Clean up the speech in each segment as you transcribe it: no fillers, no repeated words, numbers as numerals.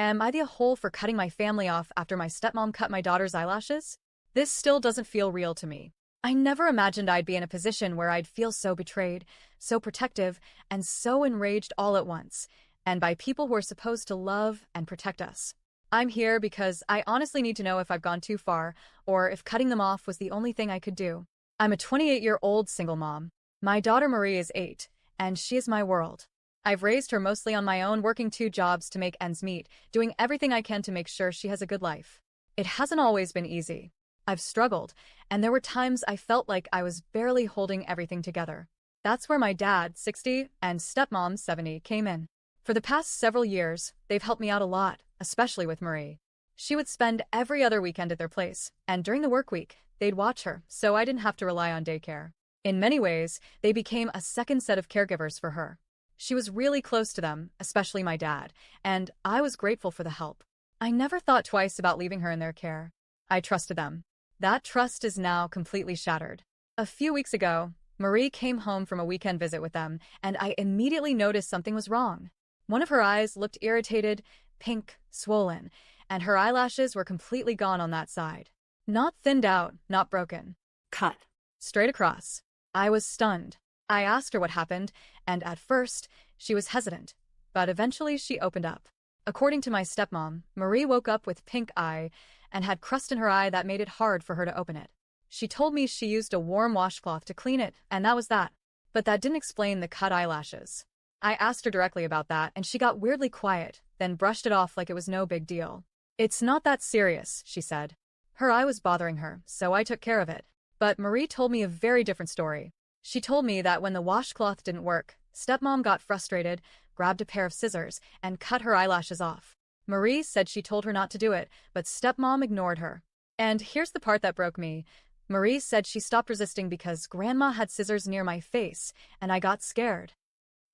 Am I the whole for cutting my family off after my stepmom cut my daughter's eyelashes? This still doesn't feel real to me. I never imagined I'd be in a position where I'd feel so betrayed, so protective, and so enraged all at once, and by people who are supposed to love and protect us. I'm here because I honestly need to know if I've gone too far, or if cutting them off was the only thing I could do. I'm a 28-year-old single mom. My daughter Marie is 8, and she is my world. I've raised her mostly on my own, working 2 jobs to make ends meet, doing everything I can to make sure she has a good life. It hasn't always been easy. I've struggled, and there were times I felt like I was barely holding everything together. That's where my dad, 60, and stepmom, 70, came in. For the past several years, they've helped me out a lot, especially with Marie. She would spend every other weekend at their place, and during the work week, they'd watch her, so I didn't have to rely on daycare. In many ways, they became a second set of caregivers for her. She was really close to them, especially my dad, and I was grateful for the help. I never thought twice about leaving her in their care. I trusted them. That trust is now completely shattered. A few weeks ago, Marie came home from a weekend visit with them, and I immediately noticed something was wrong. One of her eyes looked irritated, pink, swollen, and her eyelashes were completely gone on that side. Not thinned out, not broken. Cut. Straight across. I was stunned. I asked her what happened, and at first, she was hesitant, but eventually she opened up. According to my stepmom, Marie woke up with pink eye and had crust in her eye that made it hard for her to open it. She told me she used a warm washcloth to clean it, and that was that. But that didn't explain the cut eyelashes. I asked her directly about that, and she got weirdly quiet, then brushed it off like it was no big deal. It's not that serious, she said. Her eye was bothering her, so I took care of it. But Marie told me a very different story. She told me that when the washcloth didn't work, stepmom got frustrated, grabbed a pair of scissors, and cut her eyelashes off. Marie said she told her not to do it, but stepmom ignored her. And here's the part that broke me. Marie said she stopped resisting because grandma had scissors near my face, and I got scared.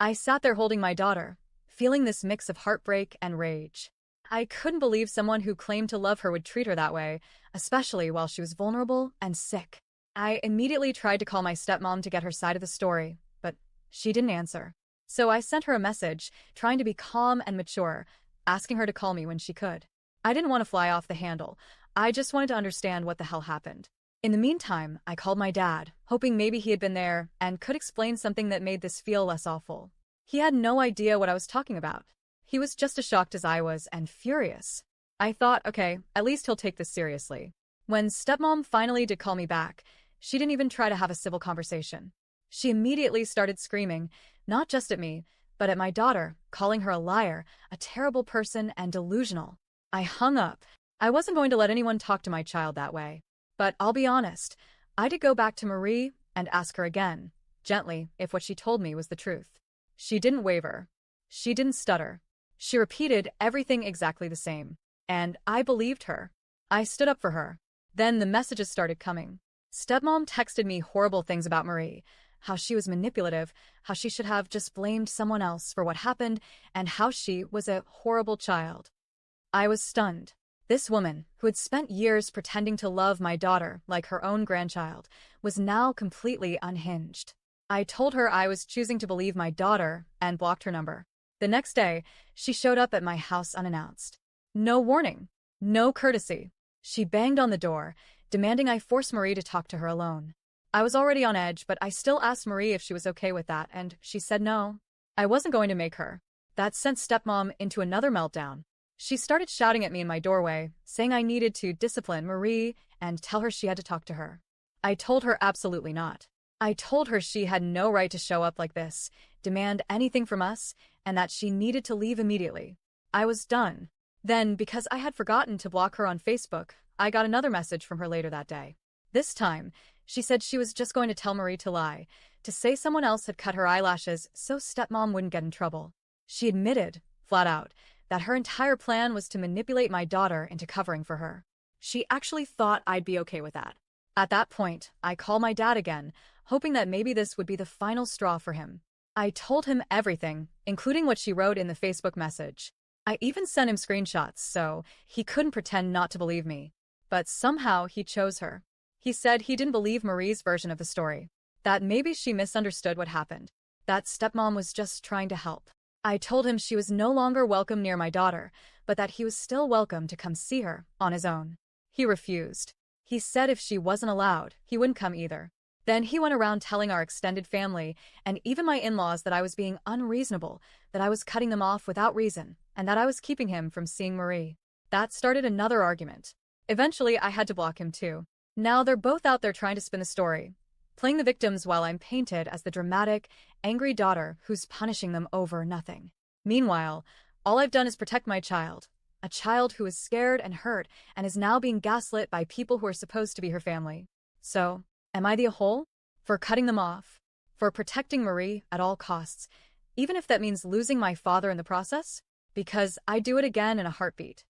I sat there holding my daughter, feeling this mix of heartbreak and rage. I couldn't believe someone who claimed to love her would treat her that way, especially while she was vulnerable and sick. I immediately tried to call my stepmom to get her side of the story, but she didn't answer. So I sent her a message, trying to be calm and mature, asking her to call me when she could. I didn't want to fly off the handle. I just wanted to understand what the hell happened. In the meantime, I called my dad, hoping maybe he had been there and could explain something that made this feel less awful. He had no idea what I was talking about. He was just as shocked as I was and furious. I thought, okay, at least he'll take this seriously. When stepmom finally did call me back, she didn't even try to have a civil conversation. She immediately started screaming, not just at me, but at my daughter, calling her a liar, a terrible person, and delusional. I hung up. I wasn't going to let anyone talk to my child that way. But I'll be honest, I did go back to Marie and ask her again, gently, if what she told me was the truth. She didn't waver. She didn't stutter. She repeated everything exactly the same. And I believed her. I stood up for her. Then the messages started coming. Stepmom texted me horrible things about Marie, how she was manipulative, how she should have just blamed someone else for what happened, and how she was a horrible child. I was stunned. This woman, who had spent years pretending to love my daughter like her own grandchild, was now completely unhinged. I told her I was choosing to believe my daughter and blocked her number. The next day, she showed up at my house unannounced. No warning, no courtesy. She banged on the door, demanding I force Marie to talk to her alone. I was already on edge, but I still asked Marie if she was okay with that, and she said no. I wasn't going to make her. That sent stepmom into another meltdown. She started shouting at me in my doorway, saying I needed to discipline Marie and tell her she had to talk to her. I told her absolutely not. I told her she had no right to show up like this, demand anything from us, and that she needed to leave immediately. I was done. Then, because I had forgotten to block her on Facebook, I got another message from her later that day. This time, she said she was just going to tell Marie to lie, to say someone else had cut her eyelashes so stepmom wouldn't get in trouble. She admitted, flat out, that her entire plan was to manipulate my daughter into covering for her. She actually thought I'd be okay with that. At that point, I called my dad again, hoping that maybe this would be the final straw for him. I told him everything, including what she wrote in the Facebook message. I even sent him screenshots so he couldn't pretend not to believe me. But somehow he chose her. He said he didn't believe Marie's version of the story, that maybe she misunderstood what happened, that stepmom was just trying to help. I told him she was no longer welcome near my daughter, but that he was still welcome to come see her on his own. He refused. He said if she wasn't allowed, he wouldn't come either. Then he went around telling our extended family and even my in-laws that I was being unreasonable, that I was cutting them off without reason, and that I was keeping him from seeing Marie. That started another argument. Eventually, I had to block him too. Now they're both out there trying to spin the story, playing the victims while I'm painted as the dramatic, angry daughter who's punishing them over nothing. Meanwhile, all I've done is protect my child, a child who is scared and hurt and is now being gaslit by people who are supposed to be her family. So, am I the whole? For cutting them off? For protecting Marie at all costs, even if that means losing my father in the process? Because I'd do it again in a heartbeat.